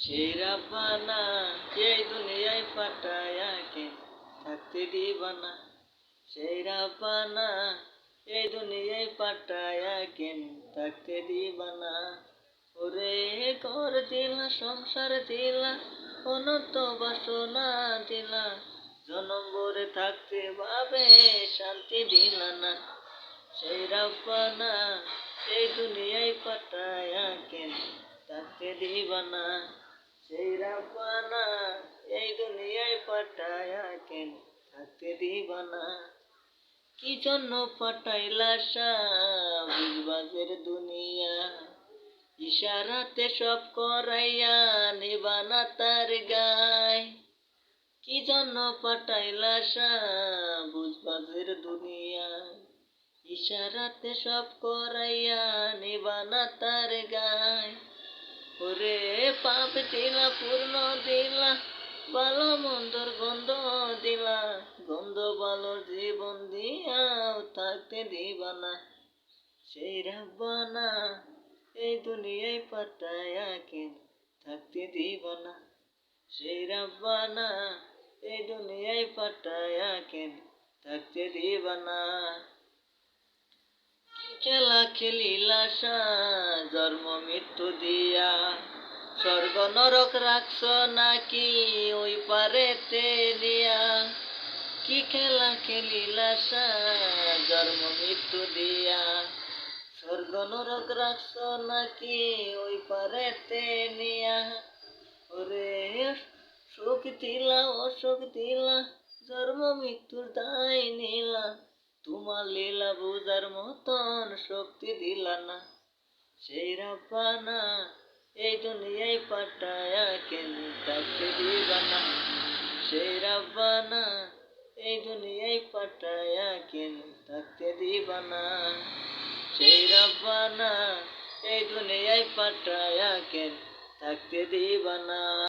সেই রাব্বানা এই দুনিয়ায় পাঠায়া কেন থাকতে দিবা না। সেই রাব্বানা এই দুনিয়ায় পাঠায়া কেন থাকতে দিবা না। ওরে ঘর দিলা সংসার দিলা অনন্ত বাসনা দিলা, জনম ভরে থাকতে ভাবে শান্তি দিলা না। সেই রাব্বানা এই দুনিয়ায় পাঠায়া কেন থাকতে দিবা না। সেই রাব্বানা এই দুনিয়ায় পাঠায়া কেন থাকতে দিবা না। কি জন্য পাঠাইলা বুঝবাজের দুনিয়া, ইশারাতে সব করাইয়া নিবানা তার গায়। কি জন্য পাঠাইলা বুঝবাজের দুনিয়া, ইশারাতে সব করাইয়া নিবানা তার গায়। ওরে পাপ দিলা পূর্ণ দিলা, ভালো মন্দর গন্ধ দিলা, গন্ধ ভালোর জীবন দিয়াও থাকতে দিবা না। সেই রাব্বানা এই দুনিয়ায় পাঠায়া কেন থাকতে দিবা না। সেই রাব্বানা এই দুনিয়ায় পাঠায়া কেন থাকতে দিবা না। খেলা খেলিলা জন্ম মৃত্যু দিয়া, স্বর্গ নরক রাখছ নাকি ওই পারেতে দিয়া। কি খেলা খেলিলা জন্ম মৃত্যু দিয়া, স্বর্গ নরক রাখছ নাকি ওই পারেতে নিয়া। ওরে সুখ দিলা অসুখ দিলা, জন্ম মৃত্যুর দায় নিলা, তোমার লীলা বুঝার মতন শক্তি দিলা না। সেই রাব্বানা এই দুনিয়ায় পাঠায়া কেন থাকতে দিবা না। সেই রাব্বানা এই দুনিয়ায় পাঠায়া কেন থাকতে দিবা না। সেই রাব্বানা এই দুনিয়ায় পাঠায়া কেন থাকতে দিবা না।